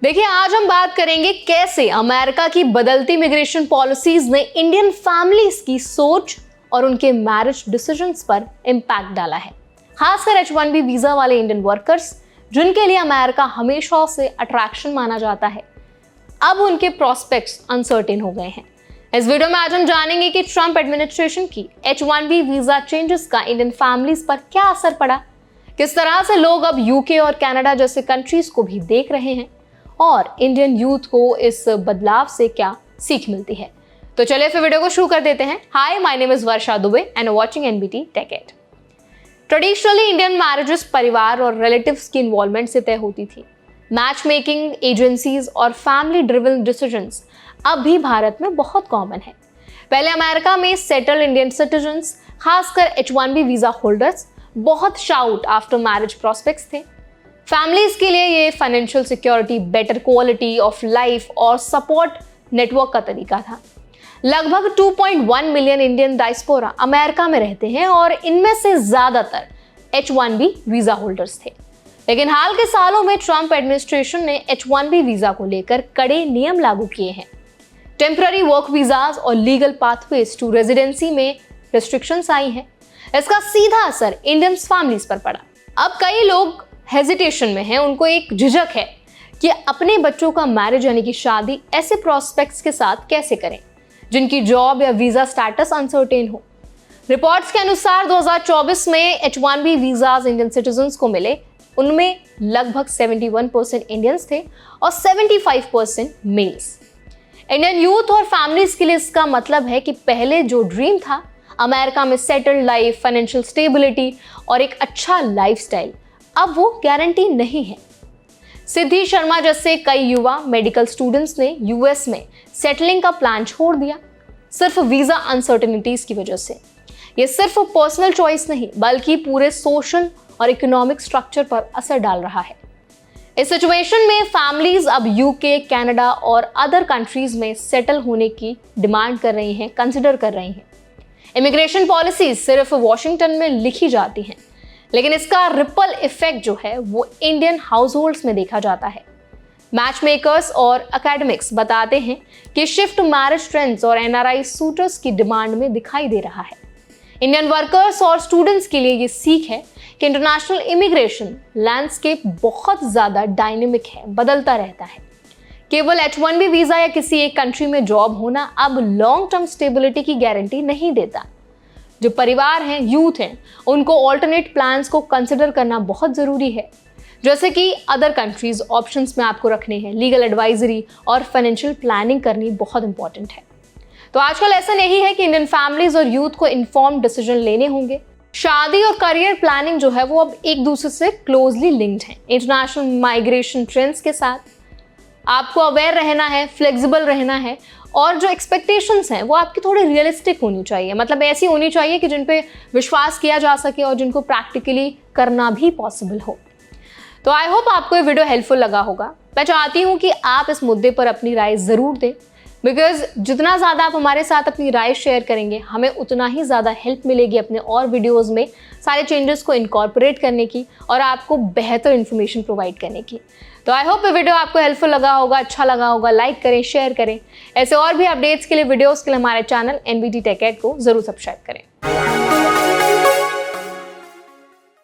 देखिए, आज हम बात करेंगे कैसे अमेरिका की बदलती इमिग्रेशन पॉलिसीज ने इंडियन फैमिलीज की सोच और उनके मैरिज डिसीजंस पर इम्पैक्ट डाला है। खासकर H-1B वीजा वाले इंडियन वर्कर्स जिनके लिए अमेरिका हमेशा से अट्रैक्शन माना जाता है, अब उनके प्रोस्पेक्ट्स अनसर्टेन हो गए हैं। इस वीडियो में आज हम जानेंगे कि ट्रंप एडमिनिस्ट्रेशन की H-1B वीजा चेंजेस का इंडियन फैमिलीज पर क्या असर पड़ा, किस तरह से लोग अब यूके और कनाडा जैसे कंट्रीज को भी देख रहे हैं और इंडियन यूथ को इस बदलाव से क्या सीख मिलती है। तो चलिए फिर वीडियो को शुरू कर देते हैं। Hi, my name is Varsha Dubey and watching NBT tech it. Traditionally Indian marriages परिवार और रिलेटिव्स की इन्वॉल्वमेंट से तय होती थी। मैच मेकिंग एजेंसीज और फैमिली ड्रिवन डिसीजंस अब भी भारत में बहुत कॉमन है। पहले अमेरिका में सेटल इंडियन सिटीजन्स, खासकर H-1B वीजा होल्डर्स, बहुत शाउट आफ्टर मैरिज प्रोस्पेक्ट्स थे। फैमिलीज के लिए ये financial security, better quality of life और सपोर्ट नेटवर्क का तरीका था। लगभग 2.1 मिलियन इंडियन डायस्पोरा अमेरिका में रहते हैं और इनमें से ज्यादातर H-1B वीजा होल्डर्स थे। लेकिन हाल के सालों में ट्रंप एडमिनिस्ट्रेशन ने H-1B वीजा को लेकर कड़े नियम लागू किए हैं। टेम्पररी वर्क वीजाज और लीगल पाथवेज टू रेजिडेंसी में रिस्ट्रिक्शंस आई हैं। इसका सीधा असर इंडियन फैमिलीज पर पड़ा। अब कई लोग हेजिटेशन में हैं, उनको एक झिझक है कि अपने बच्चों का मैरिज यानी कि शादी ऐसे प्रोस्पेक्ट्स के साथ कैसे करें जिनकी जॉब या वीजा स्टेटस अनसर्टेन हो। रिपोर्ट्स के अनुसार 2024 में H-1B वीजाज इंडियन सिटीजन्स को मिले, उनमें लगभग 71% इंडियंस थे और 75% मेल्स। इंडियन यूथ और फैमिलीज के लिए इसका मतलब है कि पहले जो ड्रीम था अमेरिका में सेटल्ड लाइफ, फाइनेंशियल स्टेबिलिटी और एक अच्छा लाइफस्टाइल, अब वो गारंटी नहीं है। सिद्धि शर्मा जैसे कई युवा मेडिकल स्टूडेंट्स ने यूएस में सेटलिंग का प्लान छोड़ दिया, सिर्फ वीजा अनसर्टेनिटीज की वजह से। ये सिर्फ पर्सनल चॉइस नहीं बल्कि पूरे सोशल और इकोनॉमिक स्ट्रक्चर पर असर डाल रहा है। इस सिचुएशन में फैमिलीज अब यूके, कनाडा और अदर कंट्रीज में सेटल होने की डिमांड कर रही हैं, कंसिडर कर रही हैं। इमिग्रेशन पॉलिसीज सिर्फ वॉशिंगटन में लिखी जाती हैं, लेकिन इसका रिपल इफेक्ट जो है वो इंडियन हाउसहोल्ड्स में देखा जाता है। मैच मेकर्स और एकेडमिक्स बताते हैं कि शिफ्ट मैरिज ट्रेंड्स और NRI सूटर्स की डिमांड में दिखाई दे रहा है। इंडियन वर्कर्स और स्टूडेंट्स के लिए ये सीख है कि इंटरनेशनल इमिग्रेशन लैंडस्केप बहुत ज़्यादा डायनेमिक है, बदलता रहता है। केवल H-1B वीज़ा या किसी एक कंट्री में जॉब होना अब लॉन्ग टर्म स्टेबिलिटी की गारंटी नहीं देता। जो परिवार हैं, यूथ हैं, उनको ऑल्टरनेट प्लान्स को कंसिडर करना बहुत ज़रूरी है। जैसे कि अदर कंट्रीज ऑप्शंस में आपको रखने हैं, लीगल एडवाइजरी और फाइनेंशियल प्लानिंग करनी बहुत इंपॉर्टेंट है। तो आजकल ऐसा नहीं है कि इंडियन फैमिलीज और यूथ को इन्फॉर्म्ड डिसीजन लेने होंगे। शादी और करियर प्लानिंग जो है वो अब एक दूसरे से क्लोजली लिंक्ड है। इंटरनेशनल माइग्रेशन ट्रेंड्स के साथ आपको अवेयर रहना है, फ्लेक्सिबल रहना है और जो एक्सपेक्टेशंस हैं वो आपकी थोड़ी रियलिस्टिक होनी चाहिए, मतलब ऐसी होनी चाहिए कि जिन पे विश्वास किया जा सके और जिनको प्रैक्टिकली करना भी पॉसिबल हो। तो आई होप आपको ये वीडियो हेल्पफुल लगा होगा। मैं चाहती हूँ कि आप इस मुद्दे पर अपनी राय ज़रूर दें, बिकॉज जितना ज़्यादा आप हमारे साथ अपनी राय शेयर करेंगे हमें उतना ही ज़्यादा हेल्प मिलेगी अपने और वीडियोज़ में सारे चेंजेस को इनकॉर्पोरेट करने की और आपको बेहतर इन्फॉर्मेशन प्रोवाइड करने की। तो आई होप ये वीडियो आपको हेल्पफुल लगा होगा, अच्छा लगा होगा। लाइक करें, शेयर करें। ऐसे और भी अपडेट्स के लिए, वीडियोस के लिए हमारे चैनल NBT Tech Ed को जरूर सब्सक्राइब करें।